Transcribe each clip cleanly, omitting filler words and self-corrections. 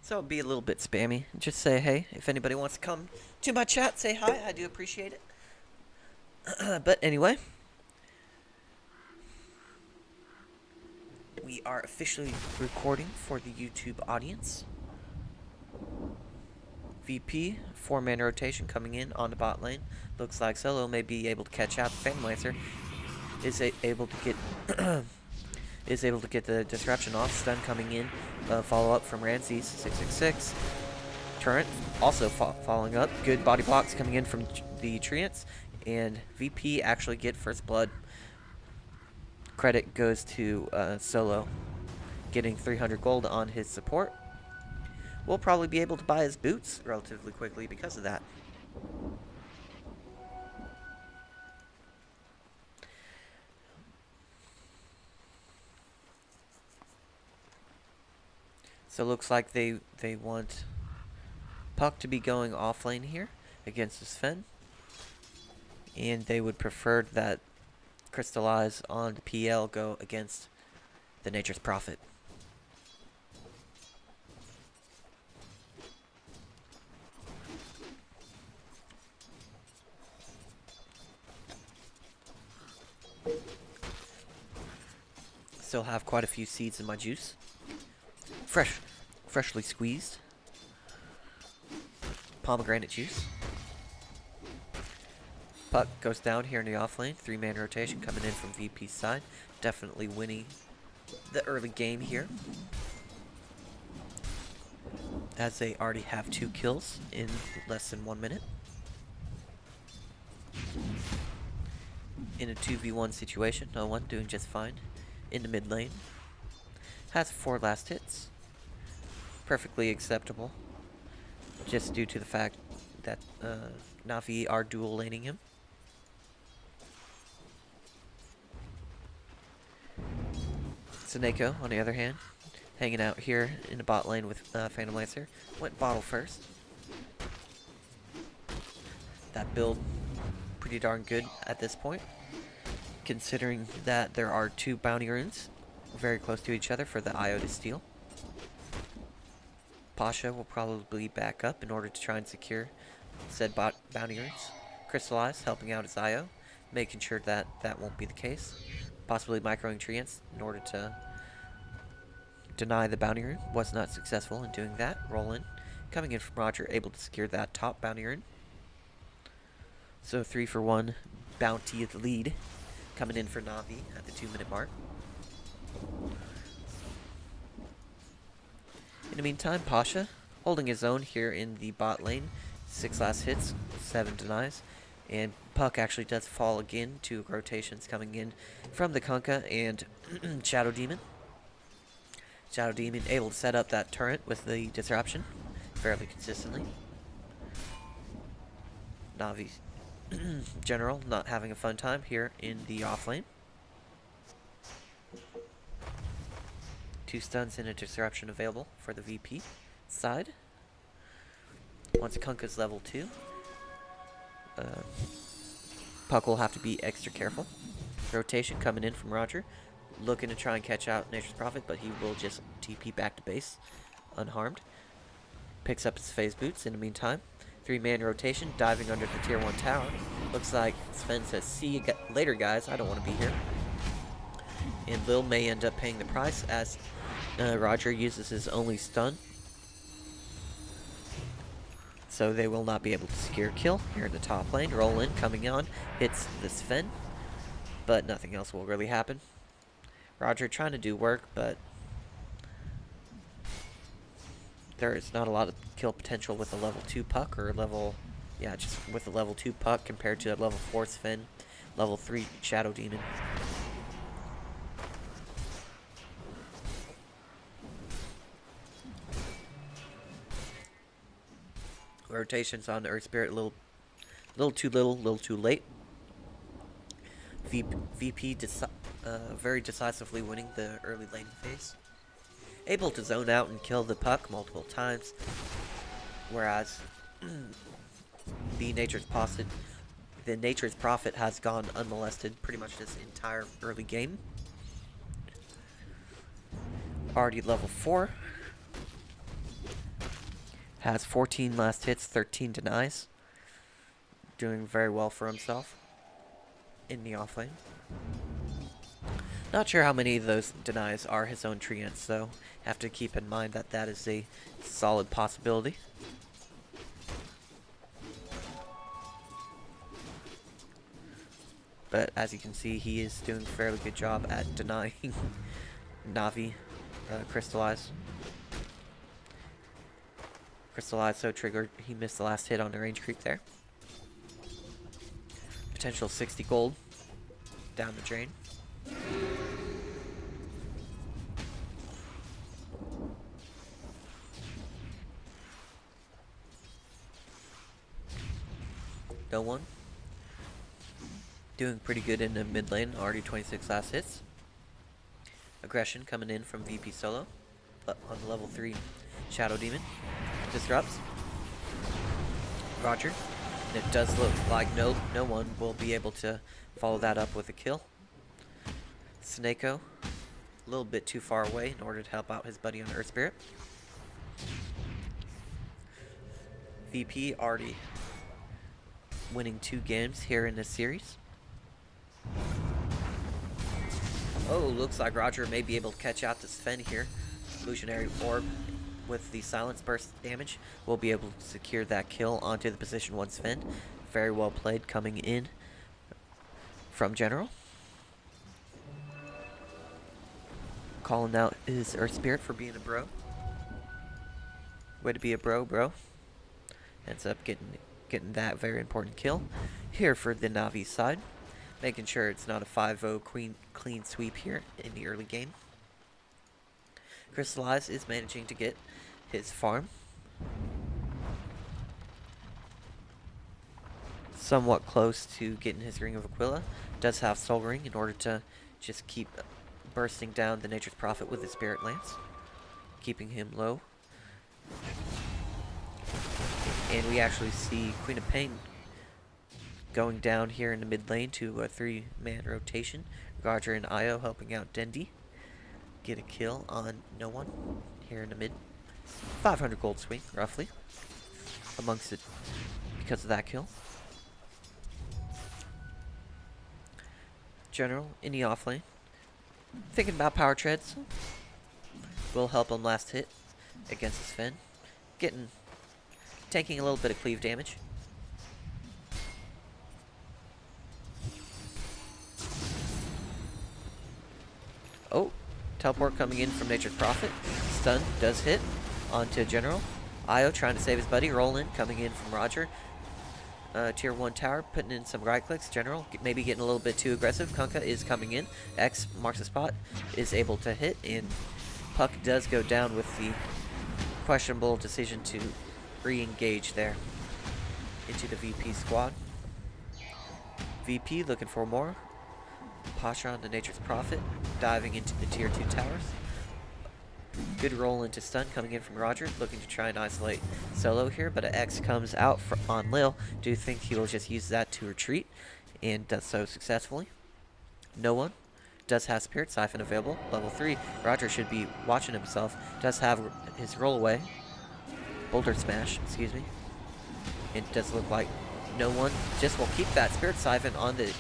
So I'll be a little bit spammy. Just say hey. If anybody wants to come to my chat, say hi. I do appreciate it. But anyway, we are officially recording for the YouTube audience. VP, 4-man rotation coming in on the bot lane. Looks like Solo may be able to catch out. The Phantom Lancer is able to get the disruption off. Stun coming in. Follow up from Ramses 666. Turret also following up. Good body blocks coming in from the Treants. And VP actually get first blood. Credit goes to Solo, getting 300 gold on his support. We'll probably be able to buy his boots relatively quickly because of that. So it looks like they want Puck to be going off lane here against the Sven. And they would prefer that Crystallize on the PL go against the Nature's Prophet. Still have quite a few seeds in my juice. Freshly squeezed. Pomegranate juice. Puck goes down here in the off lane. 3-man rotation coming in from VP's side. Definitely winning the early game here, as they already have 2 kills in less than 1 minute. In a 2v1 situation, no one doing just fine in the mid lane. Has 4 last hits. Perfectly acceptable, just due to the fact that Navi are dual laning him. Seneko, on the other hand, hanging out here in the bot lane with Phantom Lancer. Went bottle first. That build pretty darn good at this point, considering that there are 2 bounty runes very close to each other for the IO to steal. Pasha will probably back up in order to try and secure said bounty runes. Crystallize helping out his IO, making sure that that won't be the case. Possibly microing Treants in order to deny the bounty rune. Was not successful in doing that. Roll in. Coming in from Roger, able to secure that top bounty rune. So 3-for-1 bounty lead coming in for Navi at the 2-minute mark. In the meantime, Pasha holding his own here in the bot lane. 6 last hits, 7 denies. And Puck actually does fall again. 2 rotations coming in from the Kunkka and Shadow Demon. Shadow Demon able to set up that turret with the disruption fairly consistently. Navi General not having a fun time here in the off lane. 2 stuns and a disruption available for the VP side. Once Kunkka's level 2, Puck will have to be extra careful. Rotation coming in from Roger, looking to try and catch out Nature's Prophet, but he will just TP back to base unharmed. Picks up his phase boots in the meantime. 3-man rotation, diving under the tier 1 tower. Looks like Sven says, see you later guys, I don't want to be here. And Lil may end up paying the price as Roger uses his only stun. So they will not be able to secure a kill here in the top lane. Roll in, coming on, hits the Sven, but nothing else will really happen. Roger trying to do work, but there is not a lot of kill potential with a level 2 Puck, or just with a level 2 Puck compared to a level 4 Sven, level 3 Shadow Demon. Rotations on the Earth Spirit, little too little, little too late. VP very decisively winning the early lane phase. Able to zone out and kill the Puck multiple times, whereas the Nature's Prophet has gone unmolested pretty much this entire early game. Already level 4. Has 14 last hits, 13 denies. Doing very well for himself in the offlane. Not sure how many of those denies are his own treants, though. Have to keep in mind that that is a solid possibility. But as you can see, he is doing a fairly good job at denying Navi Crystallize. Crystallize so triggered, he missed the last hit on the range creep there. Potential 60 gold down the drain. No one. Doing pretty good in the mid lane, already 26 last hits. Aggression coming in from VP solo on the level 3 Shadow Demon. Disrupts. Roger. And it does look like no one will be able to follow that up with a kill. Snako, a little bit too far away in order to help out his buddy on Earth Spirit. VP already winning 2 games here in this series. Oh, looks like Roger may be able to catch out to Sven here. Illusionary Orb with the Silence Burst damage will be able to secure that kill onto the position 1 Sven. Very well played coming in from General. Calling out his Earth Spirit for being a bro. Way to be a bro. Ends up getting that very important kill here for the Navi side. Making sure it's not a 5-0 clean sweep here in the early game. Crystallize is managing to get his farm somewhat close to getting his Ring of Aquila. Does have Soul Ring in order to just keep bursting down the Nature's Prophet with his Spirit Lance, keeping him low. And we actually see Queen of Pain going down here in the mid lane to a 3-man rotation. Roger and Io helping out Dendi. Get a kill on no one here in the mid. 500 gold swing, roughly, amongst it because of that kill. General in the off lane. Thinking about power treads. Will help him last hit against Sven. Taking a little bit of cleave damage. Oh, teleport coming in from Nature's Prophet. Stun does hit onto General. Io trying to save his buddy. Roll in coming in from Roger. Tier 1 tower putting in some right clicks. General maybe getting a little bit too aggressive. Kunkka is coming in. X marks the spot. Is able to hit. And Puck does go down with the questionable decision to re-engage there into the VP squad. VP looking for more. Pasha on the Nature's Prophet, diving into the tier 2 towers. Good roll into stun coming in from Roger, looking to try and isolate solo here, but an X comes out on Lil. Do you think he will just use that to retreat, and does so successfully? No one. Does have Spirit Siphon available, level 3. Roger should be watching himself. Does have his roll away. Boulder Smash, excuse me. It does look like no one just will keep that Spirit Siphon on the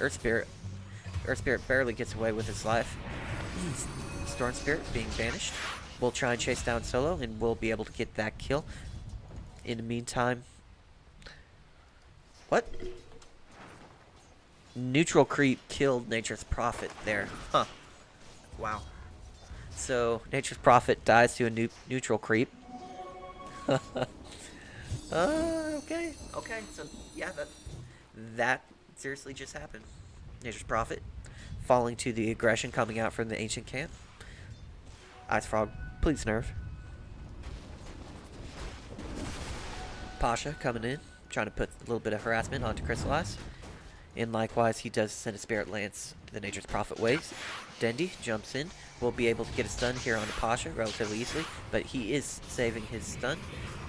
Earth Spirit. Earth Spirit barely gets away with his life. Storm Spirit being banished. We'll try and chase down solo, and we'll be able to get that kill. In the meantime... What? Neutral creep killed Nature's Prophet there. Huh. Wow. So, Nature's Prophet dies to a neutral creep. Okay. So, yeah, that seriously just happened. Nature's Prophet falling to the aggression coming out from the ancient camp. Ice Frog, please nerf. Pasha coming in, trying to put a little bit of harassment onto Crystallize. And likewise, he does send a Spirit Lance the Nature's Prophet ways. Dendi jumps in, will be able to get a stun here onto Pasha relatively easily, but he is saving his stun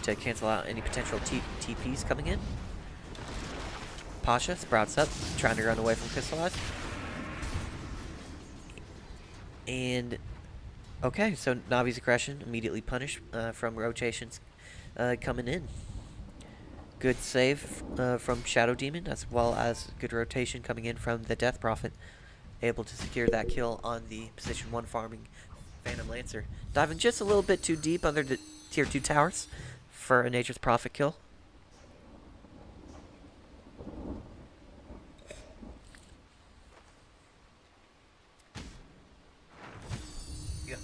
to cancel out any potential TPs coming in. Pasha sprouts up, trying to run away from Crystallize. And, okay, so Navi's aggression immediately punished from rotations coming in. Good save from Shadow Demon, as well as good rotation coming in from the Death Prophet. Able to secure that kill on the position 1 farming Phantom Lancer. Diving just a little bit too deep under the tier 2 towers for a Nature's Prophet kill. Yeah.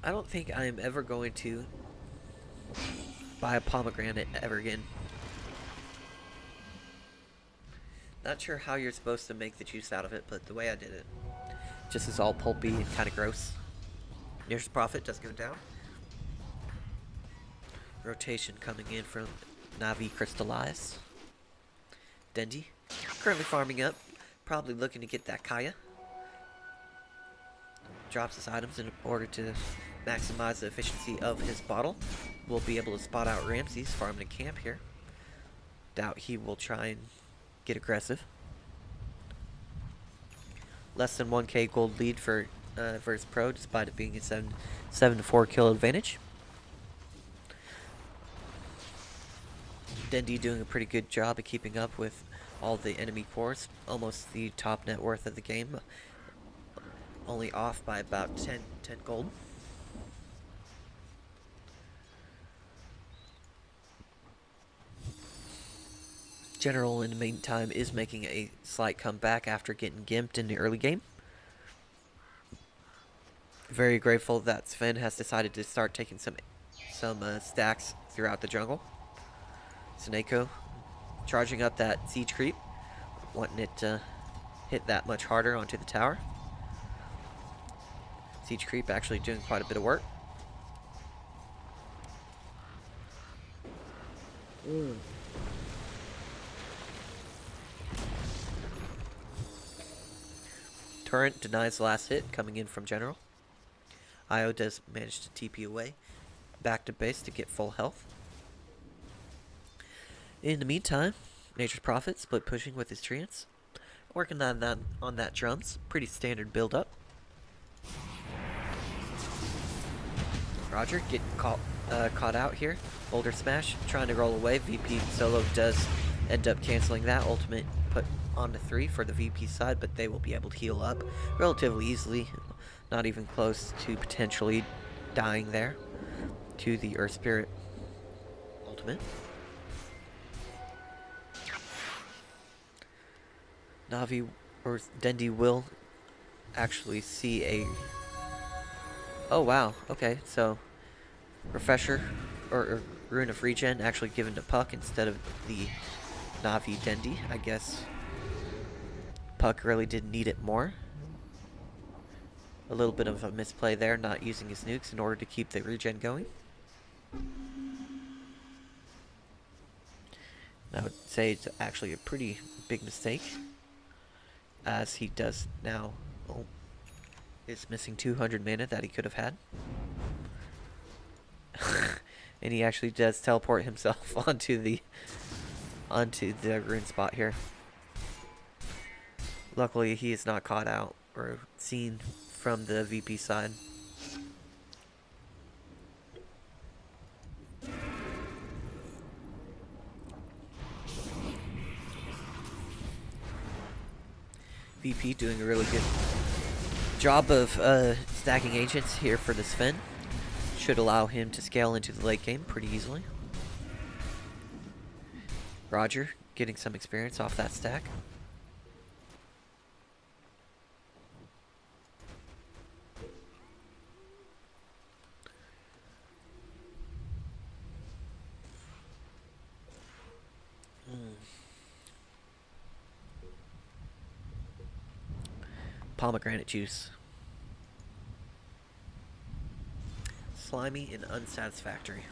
I don't think I am ever going to buy a pomegranate ever again. Not sure how you're supposed to make the juice out of it, but the way I did it just is all pulpy and kind of gross. Nearest Prophet does go down. Rotation coming in from Navi Crystallize. Dendi currently farming up, probably looking to get that Kaya. Drops his items in order to maximize the efficiency of his bottle. We'll be able to spot out Ramses farming a camp here. Doubt he will try and get aggressive. Less than 1k gold lead for versus Pro, despite it being a 7-4 kill advantage. Dendi doing a pretty good job of keeping up with all the enemy cores. Almost the top net worth of the game. Only off by about 10 gold. General, in the meantime, is making a slight comeback after getting gimped in the early game. Very grateful that Sven has decided to start taking some stacks throughout the jungle. Seneko charging up that siege creep, wanting it to hit that much harder onto the tower. Siege creep actually doing quite a bit of work. Torrent denies the last hit coming in from General. Io does manage to TP away back to base to get full health. In the meantime, Nature's Prophet split pushing with his treants. Working on that drums. Pretty standard build up. Roger getting caught out here. Boulder Smash trying to roll away. VP solo does end up canceling that. Ultimate put on to 3 for the VP side, but they will be able to heal up relatively easily. Not even close to potentially dying there to the Earth Spirit ultimate. Navi or Dendi will actually see a... Oh wow, okay, so Refresher or Rune of Regen actually given to Puck instead of the Navi Dendi. I guess Puck really did need it more. A little bit of a misplay there, not using his nukes in order to keep the regen going. I would say it's actually a pretty big mistake, as he does now is missing 200 mana that he could have had. And he actually does teleport himself onto the rune spot here. Luckily, he is not caught out or seen from the VP side. VP doing a really good job of stacking agents here for the Sven. Should allow him to scale into the late game pretty easily. Roger getting some experience off that stack. Pomegranate juice. Slimy and unsatisfactory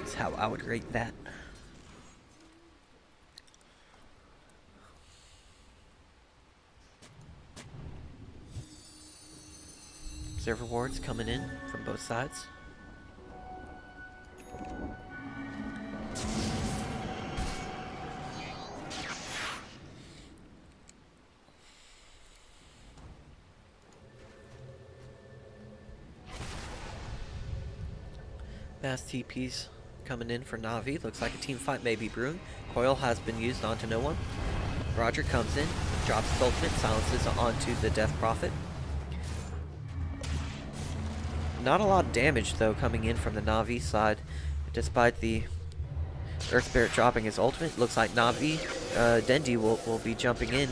is how I would rate that. Observer wards coming in from both sides. Mass TP's coming in for Navi. Looks like a team fight may be brewing. Coil has been used onto no one. Roger comes in, drops his ultimate, silences onto the Death Prophet. Not a lot of damage, though, coming in from the Navi side. Despite the Earth Spirit dropping his ultimate, looks like Navi, Dendi will be jumping in,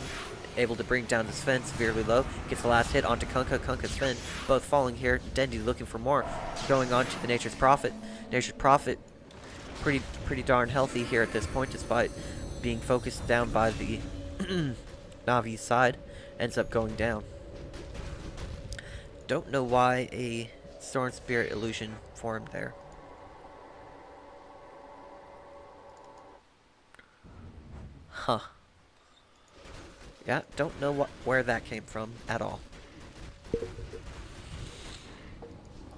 able to bring down the Sven severely low. Gets the last hit onto Kunkka, Sven, both falling here. Dendi looking for more, going on to the Nature's Prophet. Nature's Prophet, pretty darn healthy here at this point, despite being focused down by the Navi's side. Ends up going down. Don't know why a Storm Spirit illusion formed there. Huh. Yeah, don't know where that came from at all.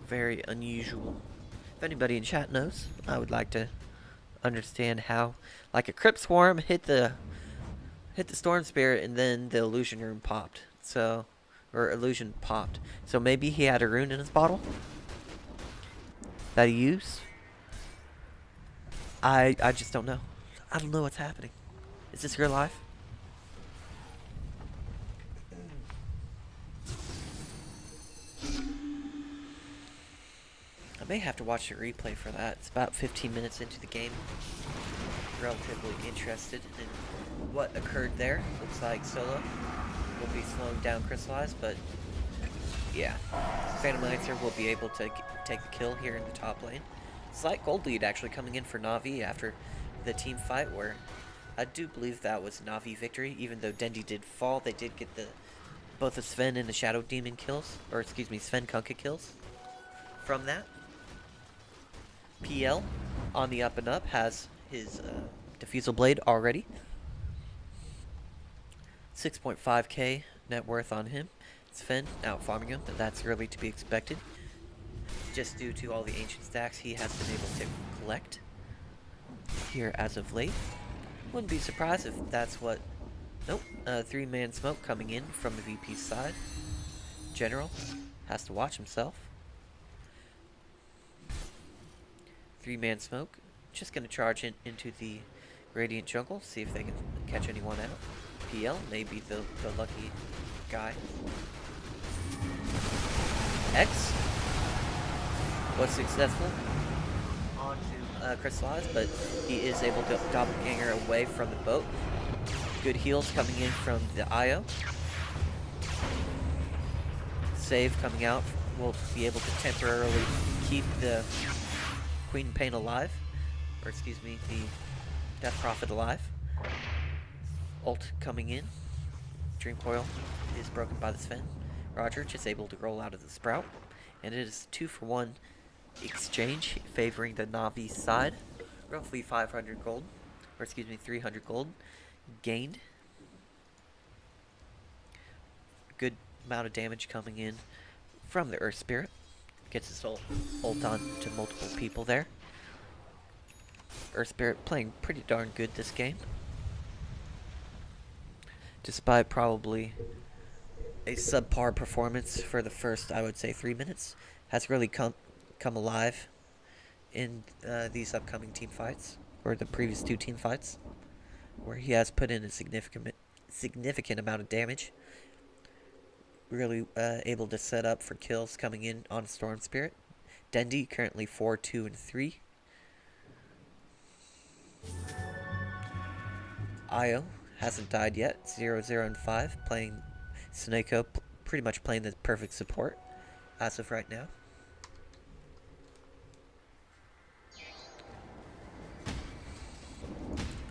Very unusual. If anybody in chat knows, I would like to understand how, like a Crypt Swarm hit the Storm Spirit and then the illusion room popped. So, or illusion popped. So maybe he had a rune in his bottle that he used. I just don't know. I don't know what's happening. Is this real life? I may have to watch the replay for that. It's about 15 minutes into the game. Relatively interested in what occurred there. Looks like Solo will be slowing down Crystallized, but yeah. Phantom Lancer will be able to take the kill here in the top lane. Slight gold lead actually coming in for Navi after the team fight, where I do believe that was Navi victory. Even though Dendi did fall, they did get both the Sven and the Shadow Demon kills, or excuse me, Sven Kunkka kills from that. PL on the up and up has his Diffusal Blade already. 6.5k net worth on him. Sven out farming him, but that's really to be expected. Just due to all the ancient stacks he has been able to collect here as of late. Wouldn't be surprised if that's what... Nope, 3-man smoke coming in from the VP side. General has to watch himself. 3-man smoke. Just going to charge into the Radiant jungle, see if they can catch anyone out. PL may be the lucky guy. X was successful onto Crystallized, but he is able to doppelganger away from the boat. Good heals coming in from the IO. Save coming out will be able to temporarily keep the Queen Pain alive, or excuse me, the Death Prophet alive. Ult coming in. Dream Coil is broken by the Sven. Roger just able to roll out of the Sprout, and it is 2-for-1 exchange favoring the Navi side. Roughly 500 gold, or excuse me, 300 gold gained. Good amount of damage coming in from the Earth Spirit. Gets his ult on to multiple people there. Earth Spirit playing pretty darn good this game. Despite probably a subpar performance for the first, I would say, 3 minutes, has really come alive in these upcoming team fights, or the previous 2 team fights, where he has put in a significant amount of damage. Really able to set up for kills coming in on Storm Spirit. Dendi currently 4, 2, and 3. Io hasn't died yet. 0, 0, and 5. Playing Snako, pretty much playing the perfect support as of right now.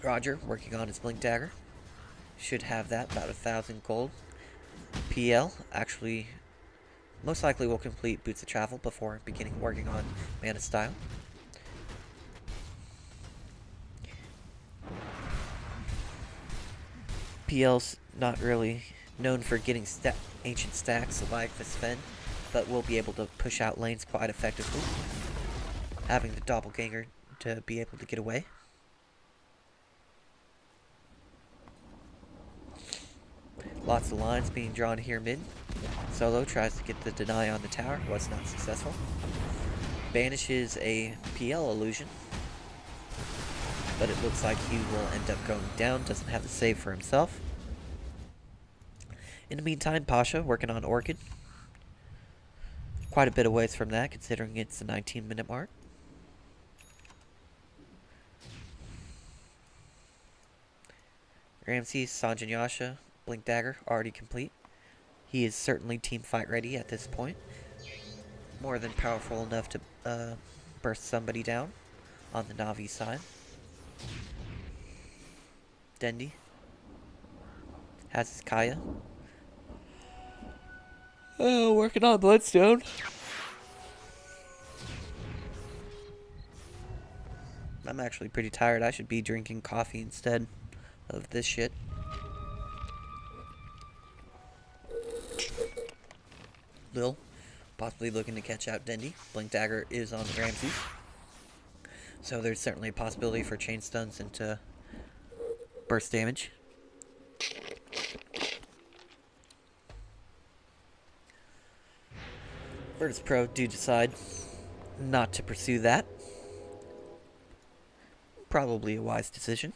Roger working on his Blink Dagger. Should have that, about 1,000 gold. PL actually most likely will complete Boots of Travel before beginning working on Mana Style. PL's not really known for getting ancient stacks like the Sven, but will be able to push out lanes quite effectively, having the Doppelganger to be able to get away. Lots of lines being drawn here mid. Solo tries to get the deny on the tower, was not successful. banishes a PL illusion, but it looks like he will end up going down. Doesn't have the save for himself. In the meantime, Pasha working on Orchid. Quite a bit of ways from that, considering it's the 19-minute mark. Ramses, Sanjin Yasha, Blink Dagger, already complete. He is certainly team fight ready at this point. More than powerful enough to burst somebody down on the Navi side. Dendi has his Kaya. Oh, working on Bloodstone. I'm actually pretty tired. I should be drinking coffee instead of this shit. Lil, possibly looking to catch out Dendi. Blink Dagger is on Ramses. So there's certainly a possibility for chain stuns into burst damage. Virtus Pro do decide not to pursue that. Probably a wise decision.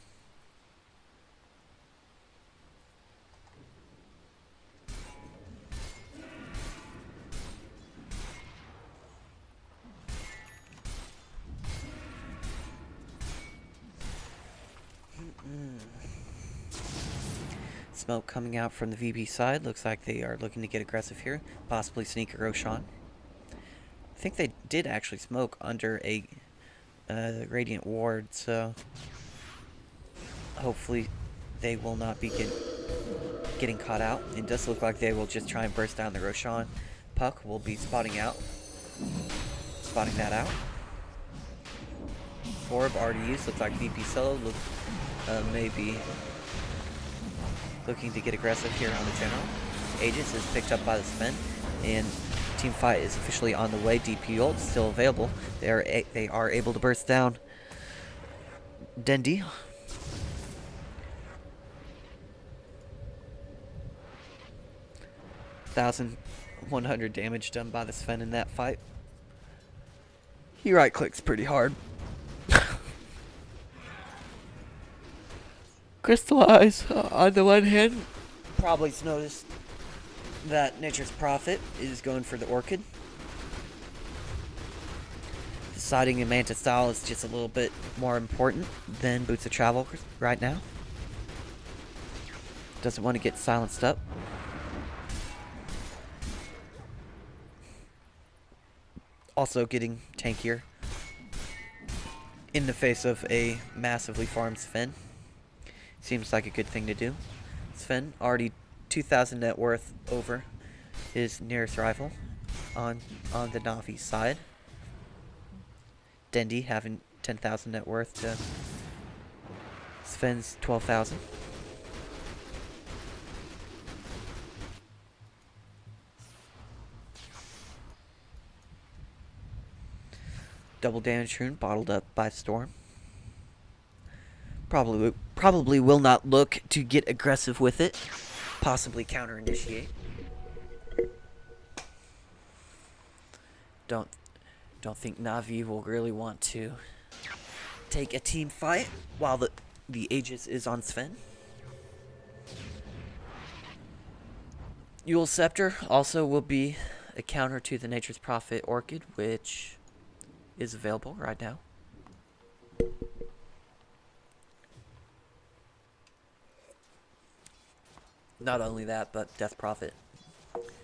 Smoke coming out from the VP side. Looks like they are looking to get aggressive here. Possibly sneak a Roshan. I think they did actually smoke under a Radiant Ward, so hopefully they will not be getting caught out. It does look like they will just try and burst down the Roshan. Puck will be spotting that out. Orb already used. Looks like VP solo maybe looking to get aggressive here on the general. Aegis is picked up by the Sven, and team fight is officially on the way. DP ult still available. They are able to burst down Dendi. $1,100 damage done by the Sven in that fight. He right clicks pretty hard. Crystallize, on the one hand, probably noticed that Nature's Prophet is going for the Orchid. Deciding a Manta style is just a little bit more important than Boots of Travel right now. Doesn't want to get silenced up. Also getting tankier in the face of a massively farmed Sven. Seems like a good thing to do. Sven already 2,000 net worth over his nearest rival on the Navi side. Dendi having 10,000 net worth to Sven's 12,000. Double damage rune bottled up by Storm. Probably will not look to get aggressive with it. Possibly counter initiate. Don't think Navi will really want to take a team fight while the Aegis is on Sven. Yule Scepter also will be a counter to the Nature's Prophet Orchid, which is available right now. Not only that, but Death Prophet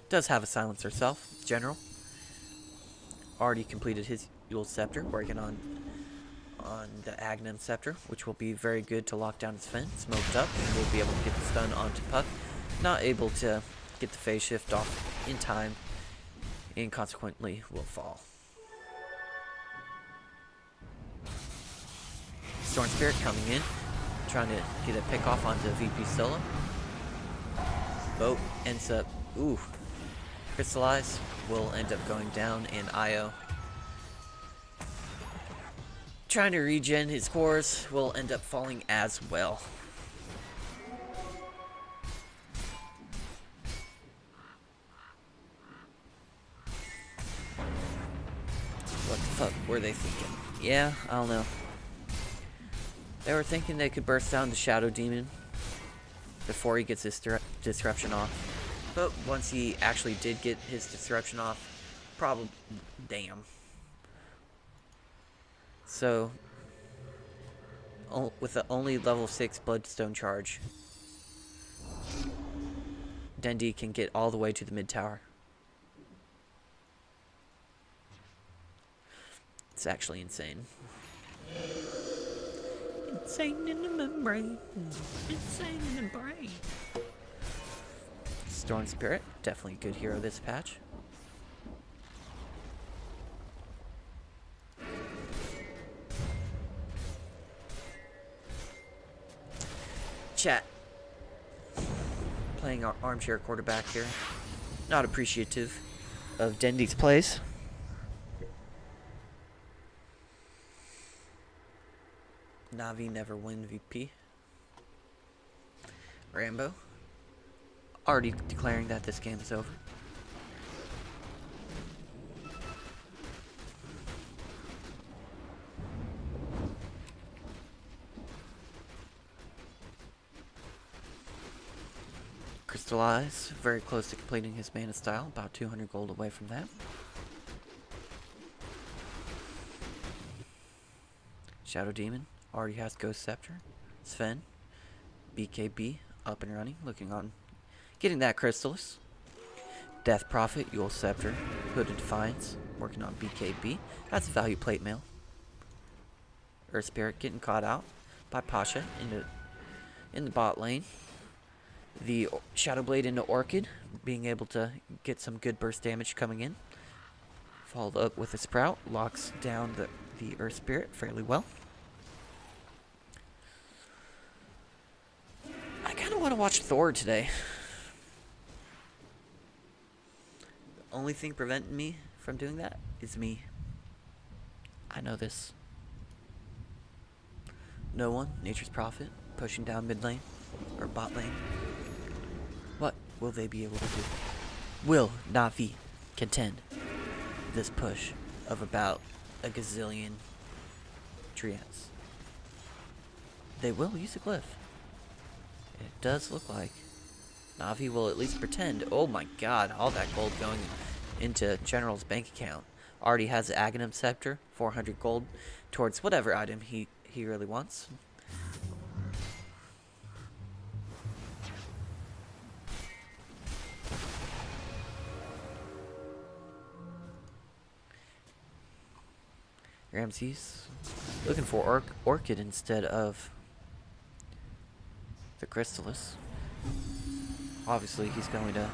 does have a silencer self. General already completed his Yule Scepter, working on the Aghanim Scepter, which will be very good to lock down his Sven. Smoked up, and will be able to get the stun onto Puck. Not able to get the phase shift off in time, and consequently will fall. Storm Spirit coming in, trying to get a pick off onto VP solo. Boat ends up, Crystallize will end up going down, and Io, trying to regen his cores, will end up falling as well. What the fuck? were they thinking? Yeah, I don't know. They were thinking they could burst down the Shadow Demon before he gets his disruption off. But once he actually did get his disruption off, probably... Damn. So, with the only level 6 Bloodstone charge, Dendi can get all the way to the mid tower. It's actually insane. Insane in the membrane. Insane in the brain. Storm Spirit, definitely a good hero this patch. Chat. Playing our armchair quarterback here. Not appreciative of Dendi's plays. Navi never win VP. Rambo already declaring that this game is over. Crystallize, very close to completing his mana style, about 200 gold away from that. Shadow Demon already has Ghost Scepter. Sven, BKB, up and running, looking on getting that Crystallis. Death Prophet, Yule Scepter, Hooded Defiance, working on BKB. That's a value plate mail. Earth Spirit getting caught out by Pasha in the bot lane. The Shadow Blade into Orchid, being able to get some good burst damage coming in. Followed up with a Sprout, locks down the Earth Spirit fairly well. I kind of want to watch Thor today. The only thing preventing me from doing that is me. I know this. No one, Nature's Prophet, pushing down mid lane, or bot lane. What will they be able to do? Will Navi contend this push of about a gazillion treants? They will use a glyph. It does look like Navi will at least pretend. Oh my god, all that gold going into General's bank account. Already has the Aghanim Scepter, 400 gold towards whatever item he really wants. Ramses looking for Orchid instead of the Crystallis. Obviously, he's going to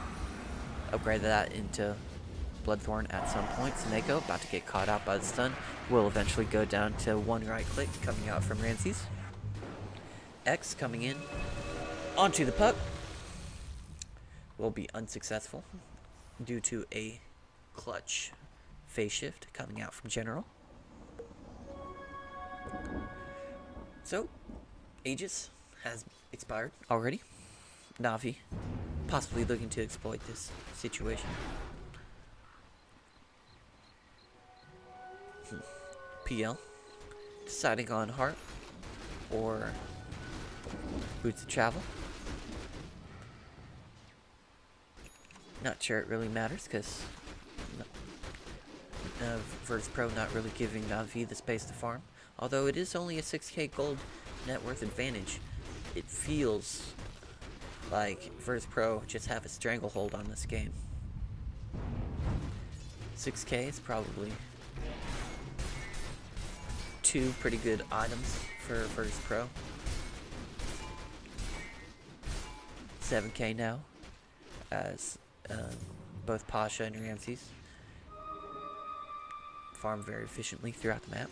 upgrade that into Bloodthorn at some point. Seneko about to get caught out by the stun. Will eventually go down to one right click coming out from Ramses. X coming in onto the puck. Will be unsuccessful due to a clutch phase shift coming out from General. So, Aegis has expired already. Navi possibly looking to exploit this situation. PL deciding on Heart or Boots of Travel. Not sure it really matters because Virtus Pro not really giving Navi the space to farm. Although it is only a 6k gold net worth advantage, it feels like Virtus Pro just have a stranglehold on this game. 6k is probably 2 pretty good items for Virtus Pro. 7k now, as both Pasha and Ramses farm very efficiently throughout the map.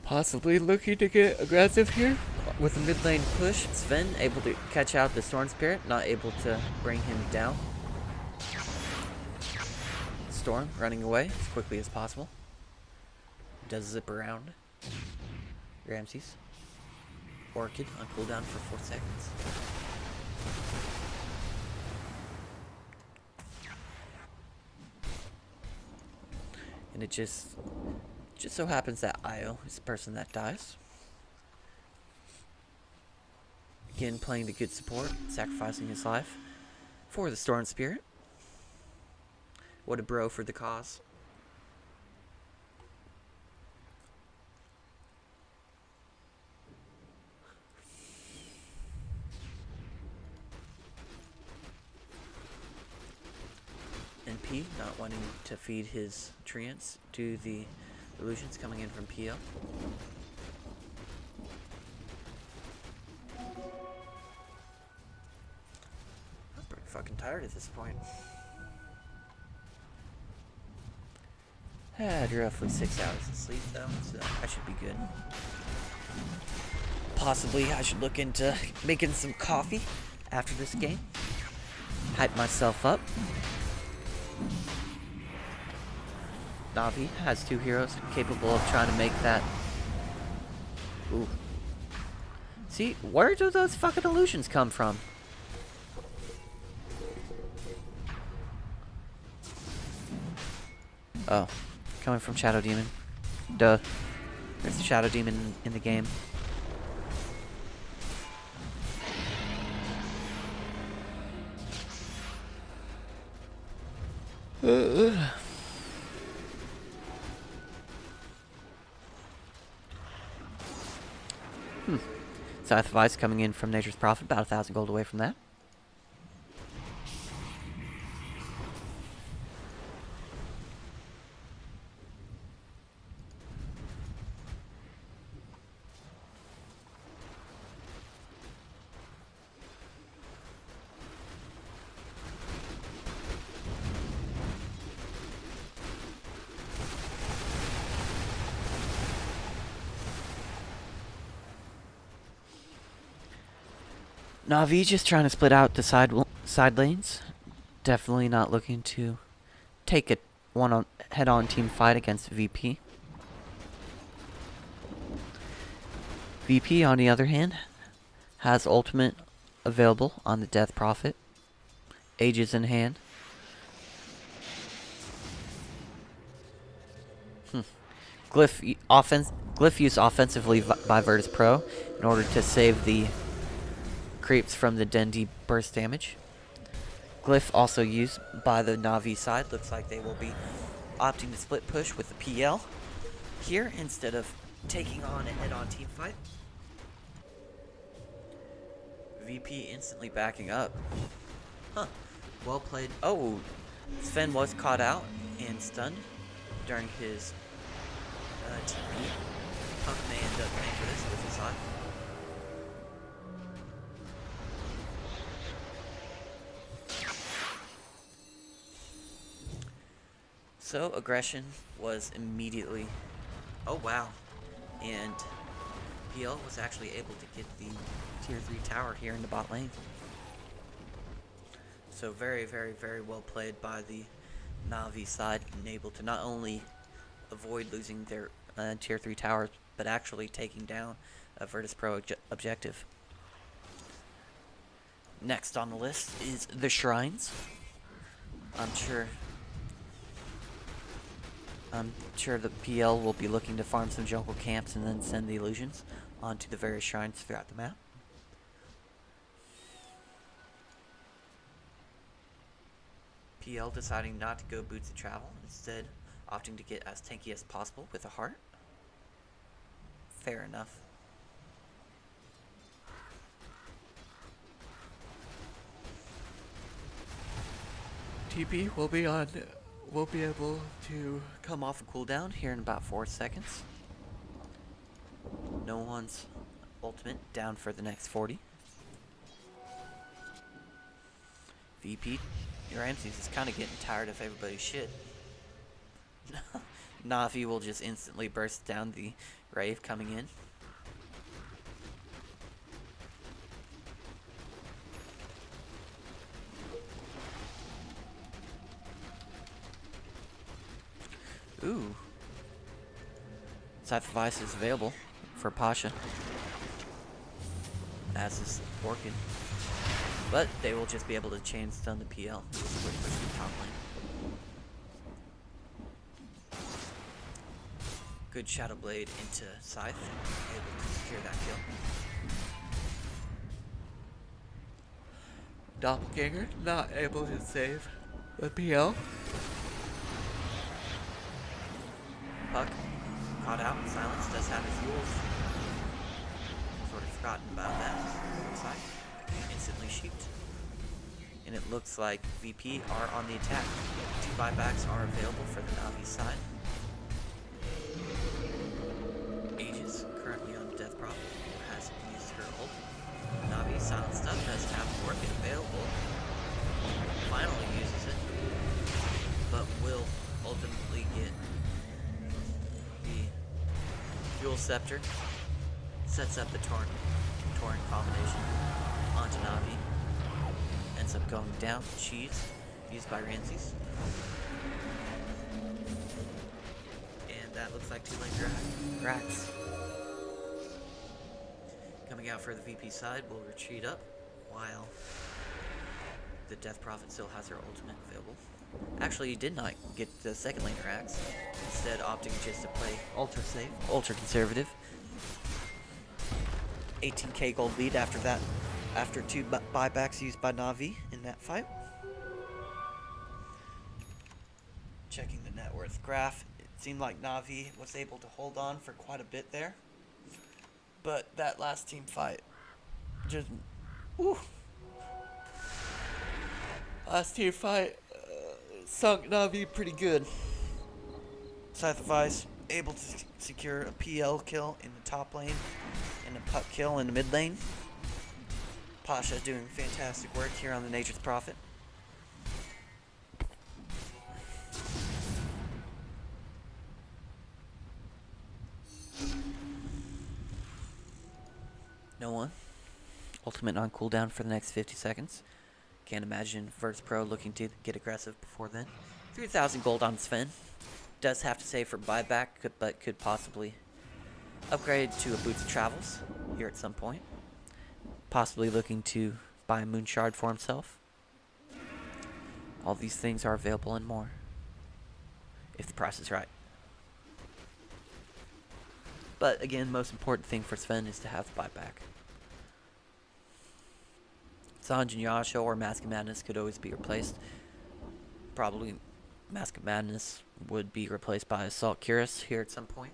Possibly looking to get aggressive here with a mid lane push. Sven able to catch out the Storm Spirit, not able to bring him down. Storm running away as quickly as possible. Does zip around. Ramses. Orchid on cooldown for 4 seconds. And it just so happens that Io is the person that dies. Again, playing the good support, sacrificing his life for the Storm Spirit. What a bro for the cause. NP not wanting to feed his treants to the illusions coming in from PL. I'm pretty fucking tired at this point. Had roughly 6 hours of sleep though, so I should be good. Possibly I should look into making some coffee after this game. Hype myself up. Navi has 2 heroes capable of trying to make that. Ooh. See, where do those fucking illusions come from? Oh, coming from Shadow Demon. Duh. There's a Shadow Demon in the game. Scythe of Ice coming in from Nature's Prophet, about 1,000 gold away from that. Navi just trying to split out the side lanes. Definitely not looking to take a head-on team fight against VP. VP, on the other hand, has ultimate available on the Death Prophet. Aegis in hand. Glyph used offensively by Virtus Pro in order to save the creeps from the Dendi burst damage. Glyph also used by the Navi side. Looks like they will be opting to split push with the PL here instead of taking on a head-on team fight. VP instantly backing up. Huh. Well played. Oh, Sven was caught out and stunned during his TP. Punk may end up paying for this with his life. So aggression was immediately. Oh wow. And PL was actually able to get the tier 3 tower here in the bot lane. So very, very, very well played by the Navi side, and able to not only avoid losing their tier 3 towers, but actually taking down a Virtus Pro objective. Next on the list is the Shrines. I'm sure the PL will be looking to farm some jungle camps and then send the illusions onto the various shrines throughout the map. PL deciding not to go boots of travel, instead opting to get as tanky as possible with a heart. Fair enough. TP will be able to come off a cooldown here in about 4 seconds. No one's ultimate down for the next 40. VP Ramses is kind of getting tired of everybody's shit. Navi will just instantly burst down the Rave coming in. Ooh. Scythe of Ice is available for Pasha, as is Orchid. But they will just be able to chain stun the PL with the top lane. Good Shadow Blade into Scythe, able to secure that kill. Doppelganger not able to save the PL. Puck caught out in silence, does have his rules. Sort of forgotten about that. Side instantly sheeped. And it looks like VP are on the attack. 2 buybacks are available for the Navi side. Aegis currently on Death Prophet, has used her ult. Navi silenced up, does have Orchid available. Finally uses it, but will ultimately get the Fuel Scepter. Sets up the Torrent combination onto Navi. Ends up going down. Cheese used by Ramses. And that looks like 2 lane racks. Coming out for the VP side, will retreat up while the Death Prophet still has her ultimate available. Actually, he did not get the second lane racks, instead opting just to play ultra safe, ultra conservative. 18k gold lead after that, after 2 buybacks used by Navi in that fight. Checking the net worth graph, it seemed like Navi was able to hold on for quite a bit there. But that last team fight, just, whew. Last team fight sunk Navi pretty good. Scythe of Ice able to secure a PL kill in the top lane and a puck kill in the mid lane. Pasha doing fantastic work here on the Nature's Prophet. No one. Ultimate on cooldown for the next 50 seconds. Can't imagine Verse Pro looking to get aggressive before then. 3,000 gold on Sven. Does have to save for buyback, but could possibly upgrade to a Boots of Travels here at some point. Possibly looking to buy a Moon Shard for himself. All these things are available and more, if the price is right. But again, most important thing for Sven is to have the buyback. Sanj and Yasha or Mask of Madness could always be replaced. Probably Mask of Madness would be replaced by Assault Cuirass here at some point.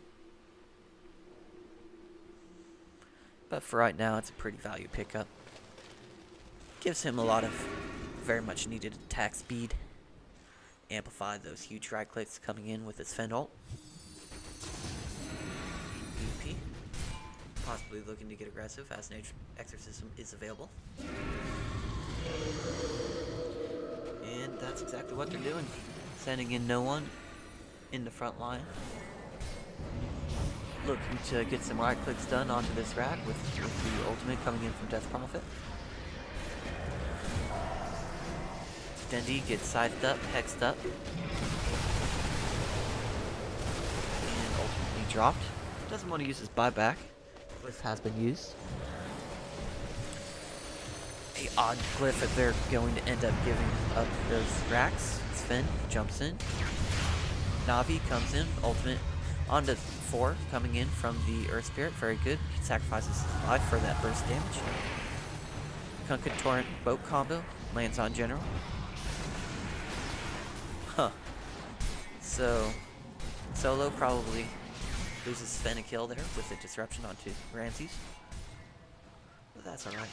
But for right now, it's a pretty value pickup. Gives him a lot of very much needed attack speed. Amplify those huge right clicks coming in with his Sven ult. VP. Possibly looking to get aggressive as Nature Exorcism is available. And that's exactly what they're doing. Sending in no one in the front line. Looking to get some right clicks done onto this rack with the ultimate coming in from Death Prophet. Dendi gets scythed up, hexed up. And ultimately dropped. Doesn't want to use his buyback. Glyph has been used. A odd glyph if they're going to end up giving up those racks. Sven jumps in. Navi comes in, ultimate onto 4 coming in from the Earth Spirit. Very good. He sacrifices his life for that burst damage. Kunkka Torrent boat combo lands on General. Huh. So Solo probably loses Sven a kill there with a disruption onto Ramses. But that's alright.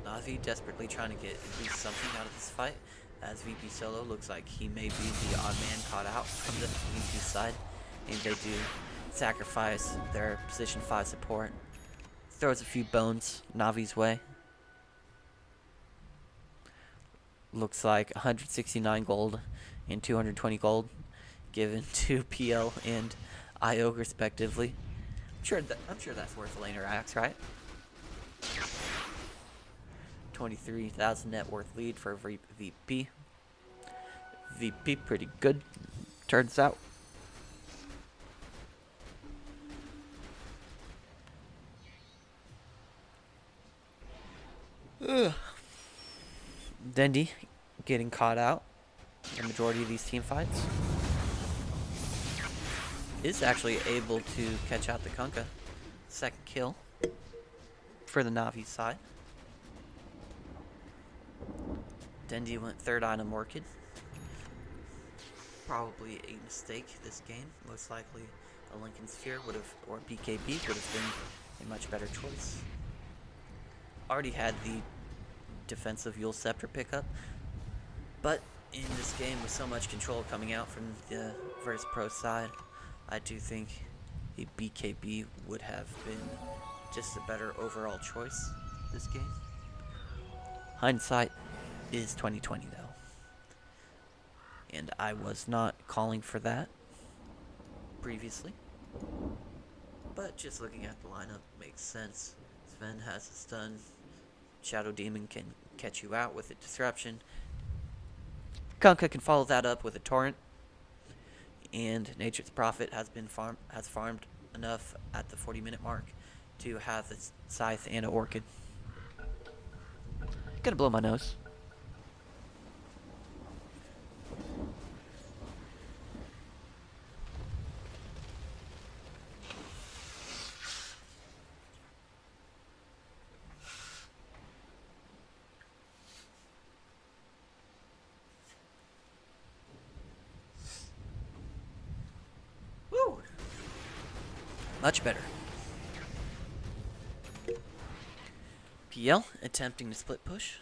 Navi desperately trying to get at least something out of this fight, as VP Solo looks like he may be the odd man caught out from the VP side, and they do sacrifice their position 5 support. Throws a few bones Navi's way. Looks like 169 gold and 220 gold given to PL and IO respectively. I'm sure that's worth a laner axe, right? 23,000 net worth lead for VP. VP pretty good, turns out. Ugh. Dendi getting caught out in the majority of these team fights. Is actually able to catch out the Kunkka. Second kill for the Navi side. Dendi went third item Orchid. Probably a mistake this game. Most likely a Lincoln Sphere would have, or BKB would have been a much better choice. Already had the defensive Yule Scepter pickup, but in this game with so much control coming out from the Verse Pro side, I do think the BKB would have been just a better overall choice this game. Hindsight is 2020 though, and I was not calling for that previously, but just looking at the lineup makes sense. Sven has a stun, Shadow Demon can catch you out with a disruption, Kunkka can follow that up with a torrent, and Nature's Prophet has farmed enough at the 40-minute mark to have the Scythe and an Orchid. Gonna blow my nose. Woo! Much better. PL attempting to split push.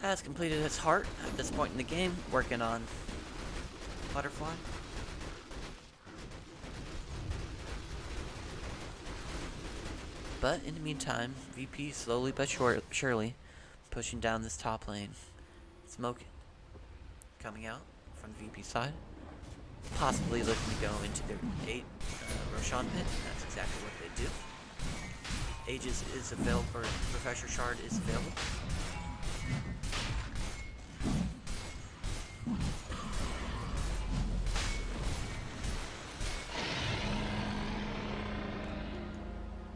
Has completed his heart at this point in the game, working on Butterfly. But in the meantime, VP slowly but surely pushing down this top lane. Smoke coming out from the VP side. Possibly looking to go into their 8 Roshan pit. That's exactly what they do. Aegis is available, or Refresher Shard is available.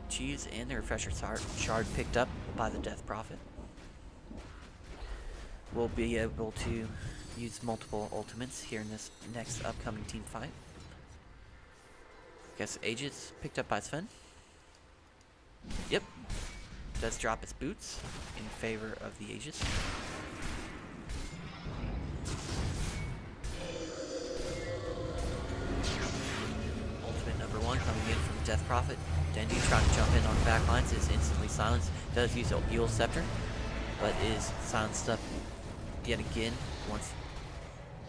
Cheese and the Refresher Shard picked up by the Death Prophet. We'll be able to use multiple ultimates here in this next upcoming team fight. Guess Aegis picked up by Sven. Yep. Does drop his boots in favor of the Aegis. Ultimate number 1 coming in from Death Prophet. Dendi trying to jump in on the back lines is instantly silenced. Does use a Yule Scepter, but is silenced up yet again once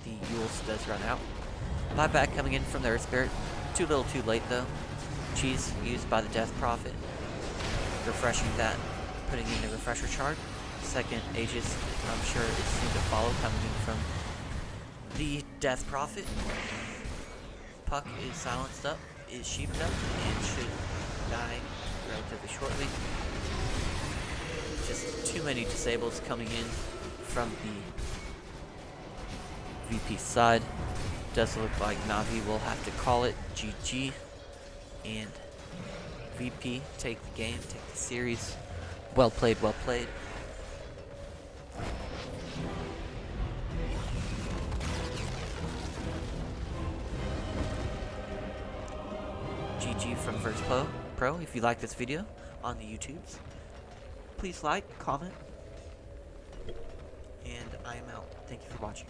the Yule does run out. Buyback coming in from the Earth Spirit. Too little too late though. Cheese used by the Death Prophet. Refreshing that, putting in the Refresher Shard. Second Aegis, I'm sure is soon to follow, coming in from the Death Prophet. Puck is silenced up, is sheeped up, and should die relatively shortly. Just too many disables coming in from the VP side. Does look like Navi will have to call it GG, and VP take the game, take the series. Well played, well played. GG from Verse Pro. If you like this video on the YouTubes, please like, comment, and I am out. Thank you for watching.